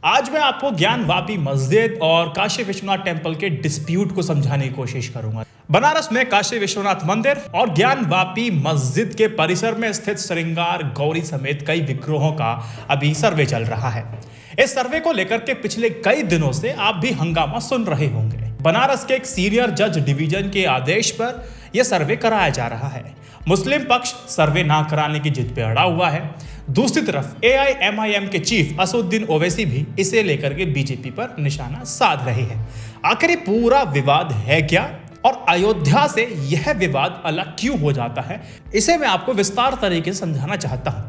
आज मैं आपको ज्ञान वापी मस्जिद और काशी विश्वनाथ टेम्पल के डिस्प्यूट को समझाने की कोशिश करूंगा। बनारस में काशी विश्वनाथ मंदिर और ज्ञान वापी मस्जिद के परिसर में स्थित श्रृंगार गौरी समेत कई विग्रहों का अभी सर्वे चल रहा है। इस सर्वे को लेकर के पिछले कई दिनों से आप भी हंगामा सुन रहे होंगे। बनारस के एक सीनियर जज डिवीजन के आदेश पर यह सर्वे कराया जा रहा है। मुस्लिम पक्ष सर्वे ना कराने की जिद पे अड़ा हुआ है। दूसरी तरफ AIMIM के चीफ असदुद्दीन ओवैसी भी इसे लेकर के बीजेपी पर निशाना साध रहे हैं। आखिर ये पूरा विवाद है क्या और अयोध्या से यह विवाद अलग क्यों हो जाता है, इसे मैं आपको विस्तार तरीके से समझाना चाहता हूं।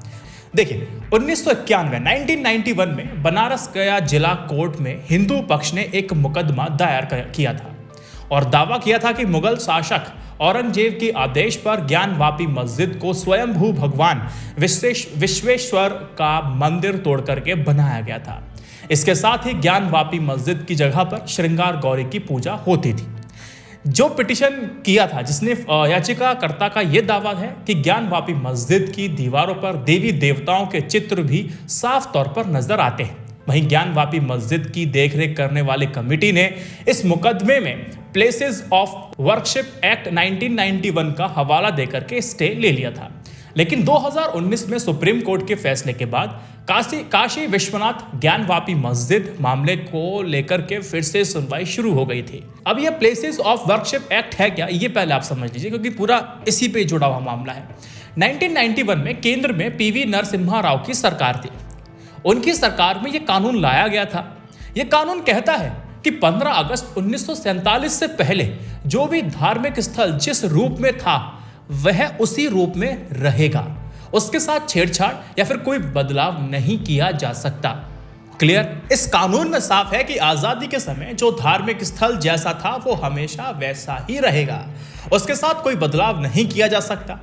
देखिए 1991 में बनारस गया जिला कोर्ट में हिंदू पक्ष ने एक मुकदमा दायर किया था और दावा किया था कि मुगल शासक औरंगजेब के आदेश पर ज्ञान वापी मस्जिद को स्वयंभू भगवान विश्वेश्वर का मंदिर तोड़ करके बनाया गया था। इसके साथ ही ज्ञान वापी मस्जिद की जगह पर श्रृंगार गौरी की पूजा होती थी। जो पिटीशन किया था, जिसने याचिकाकर्ता का यह दावा है कि ज्ञान वापी मस्जिद की दीवारों पर देवी देवताओं के चित्र भी साफ तौर पर नजर आते हैं। वहीं ज्ञान वापी मस्जिद की देखरेख करने वाली कमेटी ने इस मुकदमे में प्लेसेस ऑफ वर्शिप एक्ट 1991 का हवाला देकर के स्टे ले लिया था। लेकिन 2019 में सुप्रीम कोर्ट के फैसले के बाद काशी विश्वनाथ ज्ञान वापी मस्जिद मामले को लेकर के फिर से सुनवाई शुरू हो गई थी। अब यह प्लेसेस ऑफ वर्शिप एक्ट है क्या, ये पहले आप समझ लीजिए, क्योंकि पूरा इसी पे जुड़ा हुआ मामला है। 1991 में केंद्र में PV नरसिम्हा राव की सरकार थी। उनकी सरकार में यह कानून लाया गया था। यह कानून कहता है कि 15 अगस्त 1947 से पहले जो भी धार्मिक स्थल जिस रूप में था वह उसी रूप में रहेगा। उसके साथ छेड़छाड़ या फिर कोई बदलाव नहीं किया जा सकता। क्लियर? इस कानून में साफ है कि आजादी के समय जो धार्मिक स्थल जैसा था वो हमेशा वैसा ही रहेगा। उसके साथ कोई बदलाव नहीं किया जा सकता।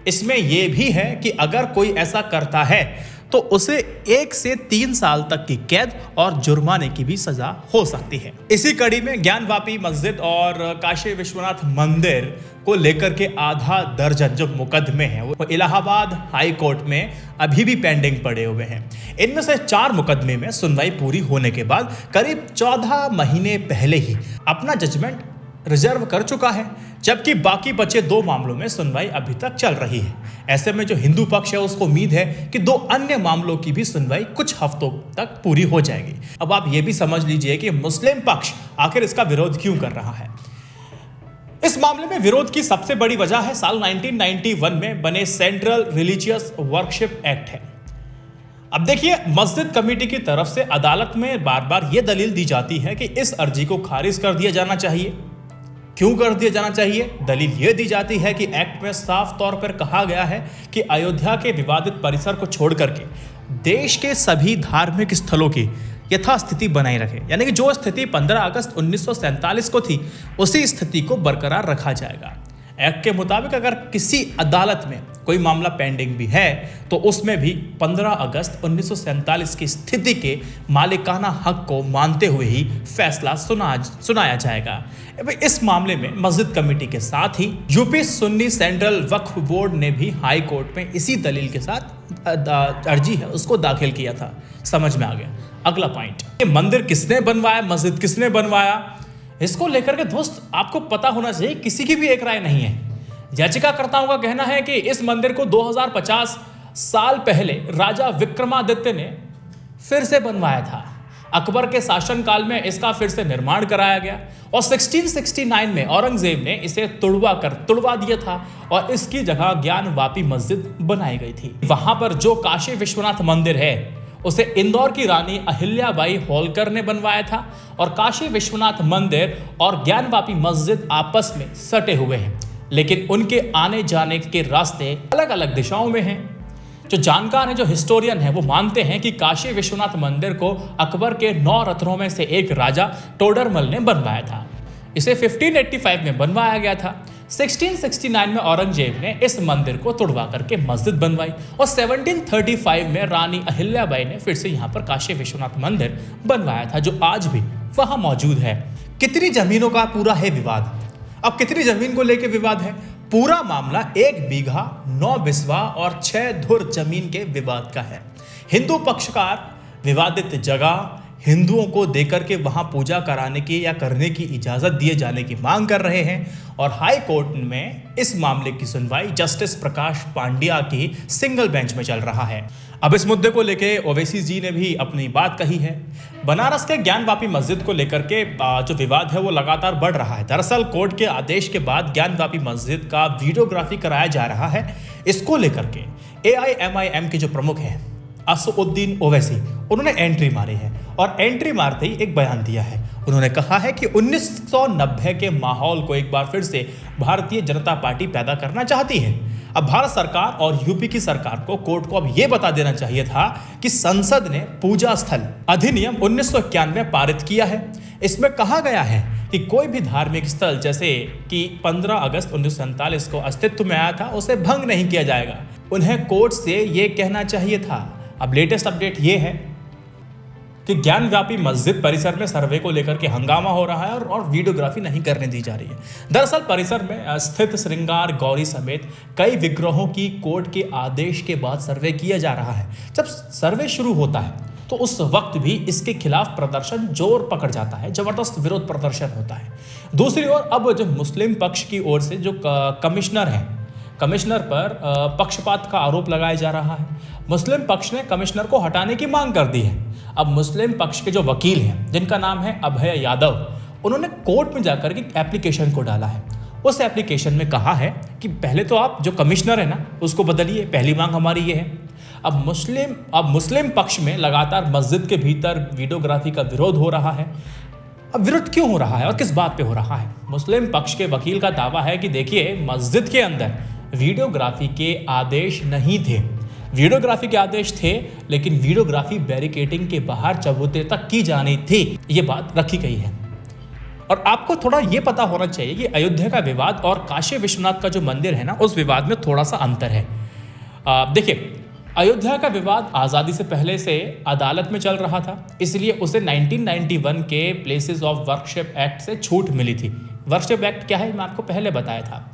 इसमें यह भी है कि अगर कोई ऐसा करता है तो उसे 1 से 3 साल तक की कैद और जुर्माने की भी सजा हो सकती है। इसी कड़ी में ज्ञान वापी मस्जिद और काशी विश्वनाथ मंदिर को लेकर के आधा दर्जन जो मुकदमे हैं वो इलाहाबाद हाई कोर्ट में अभी भी पेंडिंग पड़े हुए हैं। इनमें से 4 मुकदमे में सुनवाई पूरी होने के बाद करीब 14 महीने पहले ही अपना जजमेंट रिजर्व कर चुका है, जबकि बाकी बचे 2 मामलों में सुनवाई अभी तक चल रही है। ऐसे में जो हिंदू पक्ष है उसको उम्मीद है कि 2 अन्य मामलों की भी सुनवाई कुछ हफ्तों तक पूरी हो जाएगी। अब आप ये भी समझ लीजिए कि मुस्लिम पक्ष आखिर इसका विरोध क्यों कर रहा है। इस मामले में विरोध की सबसे बड़ी वजह है साल 1991 में बने सेंट्रल रिलीजियस वर्शिप एक्ट है। अब देखिए, मस्जिद कमेटी की तरफ से अदालत में बार बार यह दलील दी जाती है कि इस अर्जी को खारिज कर दिया जाना चाहिए। क्यों कर दिया जाना चाहिए? दलील यह दी जाती है कि एक्ट में साफ तौर पर कहा गया है कि अयोध्या के विवादित परिसर को छोड़ करके देश के सभी धार्मिक स्थलों की यथास्थिति बनाई रखे, यानी कि जो स्थिति 15 अगस्त 1947 को थी उसी स्थिति को बरकरार रखा जाएगा। एक्ट के मुताबिक अगर किसी अदालत में कोई मामला पेंडिंग भी है तो उसमें भी 15 अगस्त 1947 की स्थिति के मालिकाना हक को मानते हुए ही फैसला सुनाया जाएगा। इस मामले में मस्जिद कमेटी के साथ ही यूपी सुन्नी सेंट्रल वक्फ बोर्ड ने भी हाई कोर्ट में इसी दलील के साथ अर्जी है उसको दाखिल किया था। समझ में आ गया। अगला पॉइंट, ये मंदिर किसने बनवाया, मस्जिद किसने बनवाया, इसको लेकर के दोस्त आपको पता होना चाहिए। किसी की भी एक राय नहीं है। याचिकाकर्ताओं का कहना है कि इस मंदिर को 2050 साल पहले राजा विक्रमादित्य ने फिर से बनवाया था। अकबर के शासनकाल में इसका फिर से निर्माण कराया गया और 1669 में औरंगजेब ने इसे तुड़वा दिया था और इसकी जगह ज्ञान वापी मस्जिद बनाई गई थी। वहां पर जो काशी विश्वनाथ मंदिर है उसे इंदौर की रानी अहिल्याबाई होलकर ने बनवाया था और काशी विश्वनाथ मंदिर और ज्ञान वापी मस्जिद आपस में सटे हुए हैं, लेकिन उनके आने जाने के रास्ते अलग अलग दिशाओं में हैं। जो जानकार हैं, जो हिस्टोरियन हैं, वो मानते हैं कि काशी विश्वनाथ मंदिर को अकबर के 9 रत्नों में से एक राजा टोडरमल ने बनवाया था। इसे 1585 में बनवाया गया था। 1669 में औरंगजेब ने इस मंदिर को तोड़वा करके मस्जिद बनवाई और 1735 में रानी अहिल्याबाई ने फिर से यहाँ पर काशी विश्वनाथ मंदिर बनवाया था, जो आज भी वहाँ मौजूद है। कितनी जमीनों का पूरा है विवाद? अब कितनी जमीन को लेकर विवाद है? पूरा मामला 1 बीघा 9 बिस्वा और 6 धुर जमीन के विवाद का है। हिंदू पक्षकार विवादित जगह हिंदुओं को देकर के वहां पूजा कराने की या करने की इजाजत दिए जाने की मांग कर रहे हैं और हाई कोर्ट में इस मामले की सुनवाई जस्टिस प्रकाश पांड्या की सिंगल बेंच में चल रहा है। अब इस मुद्दे को लेकर ओवैसी जी ने भी अपनी बात कही है। बनारस के ज्ञानवापी मस्जिद को लेकर के जो विवाद है वो लगातार बढ़ रहा है। दरअसल कोर्ट के आदेश के बाद ज्ञानवापी मस्जिद का वीडियोग्राफी कराया जा रहा है। इसको लेकर के AIMIM के जो प्रमुख हैं असदुद्दीन ओवैसी, उन्होंने एंट्री मारी है और एंट्री मारते ही एक बयान दिया है। उन्होंने कहा है कि 1990 के माहौल को एक बार फिर से भारतीय जनता पार्टी पैदा करना चाहती है। अब भारत सरकार और यूपी की सरकार को कोर्ट को अब यह बता देना चाहिए था कि संसद ने पूजा स्थल अधिनियम 1991 पारित किया है। इसमें कहा गया है कि कोई भी धार्मिक स्थल जैसे कि 15 अगस्त 1947 को अस्तित्व में आया था उसे भंग नहीं किया जाएगा। उन्हें कोर्ट से यह कहना चाहिए था। अब लेटेस्ट अपडेट ये है कि ज्ञानव्यापी मस्जिद परिसर में सर्वे को लेकर के हंगामा हो रहा है और वीडियोग्राफी नहीं करने दी जा रही है। दरअसल परिसर में स्थित श्रृंगार गौरी समेत कई विग्रहों की कोर्ट के आदेश के बाद सर्वे किया जा रहा है। जब सर्वे शुरू होता है तो उस वक्त भी इसके खिलाफ प्रदर्शन जोर पकड़ जाता है, जबरदस्त विरोध प्रदर्शन होता है। दूसरी ओर अब जो मुस्लिम पक्ष की ओर से जो कमिश्नर है, कमिश्नर पर पक्षपात का आरोप लगाया जा रहा है। मुस्लिम पक्ष ने कमिश्नर को हटाने की मांग कर दी है। अब मुस्लिम पक्ष के जो वकील हैं जिनका नाम है अभय यादव, उन्होंने कोर्ट में जाकर के एप्लीकेशन को डाला है। उस एप्लीकेशन में कहा है कि पहले तो आप जो कमिश्नर है ना उसको बदलिए, पहली मांग हमारी ये है। अब मुस्लिम पक्ष में लगातार मस्जिद के भीतर वीडियोग्राफी का विरोध हो रहा है। अब विरोध क्यों हो रहा है और किस बात पे हो रहा है? मुस्लिम पक्ष के वकील का दावा है कि देखिए मस्जिद के अंदर वीडियोग्राफी के आदेश नहीं थे। वीडियोग्राफी के आदेश थे लेकिन वीडियोग्राफी बैरिकेडिंग के बाहर चबूतरे तक की जानी थी, ये बात रखी गई है। और आपको थोड़ा ये पता होना चाहिए कि अयोध्या का विवाद और काशी विश्वनाथ का जो मंदिर है ना उस विवाद में थोड़ा सा अंतर है। देखिए अयोध्या का विवाद आज़ादी से पहले से अदालत में चल रहा था, इसलिए उसे 1991 के प्लेसेस ऑफ वर्शिप एक्ट से छूट मिली थी। वर्शिप एक्ट क्या है मैं आपको पहले बताया था।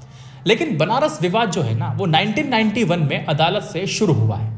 लेकिन बनारस विवाद जो है ना वो 1991 में अदालत से शुरू हुआ है,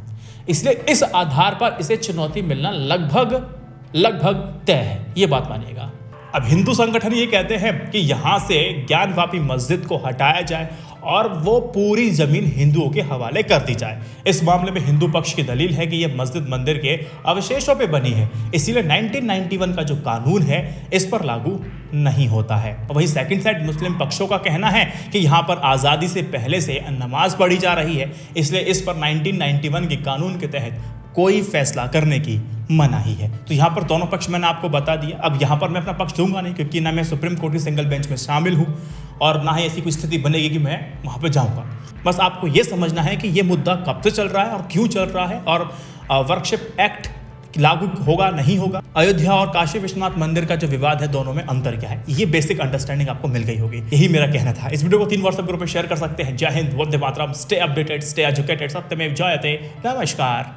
इसलिए इस आधार पर इसे चुनौती मिलना लगभग तय है, ये बात मानिएगा। अब हिंदू संगठन ये कहते हैं कि यहाँ से ज्ञानवापी मस्जिद को हटाया जाए और वो पूरी जमीन हिंदुओं के हवाले कर दी जाए। इस मामले में हिंदू पक्ष की दलील है कि यह मस्जिद मंदिर के अवशेषों पे बनी है, इसीलिए 1991 का जो कानून है इस पर लागू नहीं होता है। वहीं सेकंड साइड मुस्लिम पक्षों का कहना है कि यहाँ पर आज़ादी से पहले से नमाज पढ़ी जा रही है, इसलिए इस पर 1991 के कानून के तहत कोई फैसला करने की मनाही है। तो यहाँ पर दोनों पक्ष मैंने आपको बता दिया। अब यहाँ पर मैं अपना पक्ष दूंगा नहीं, क्योंकि ना मैं सुप्रीम कोर्ट की सिंगल बेंच में शामिल हूँ और ना ही ऐसी कोई स्थिति बनेगी कि मैं वहाँ पर जाऊँगा। बस आपको ये समझना है कि ये मुद्दा कब से चल रहा है और क्यों चल रहा है और वर्शिप एक्ट लागू होगा नहीं होगा, अयोध्या और काशी विश्वनाथ मंदिर का जो विवाद है दोनों में अंतर क्या है, ये बेसिक अंडरस्टैंडिंग आपको मिल गई होगी। यही मेरा कहना था। इस वीडियो को 3 व्हाट्सएप ग्रुप में शेयर कर सकते हैं। जय Hind, Vande Mataram, stay updated, stay educated, सत्यमेव जयते, नमस्कार।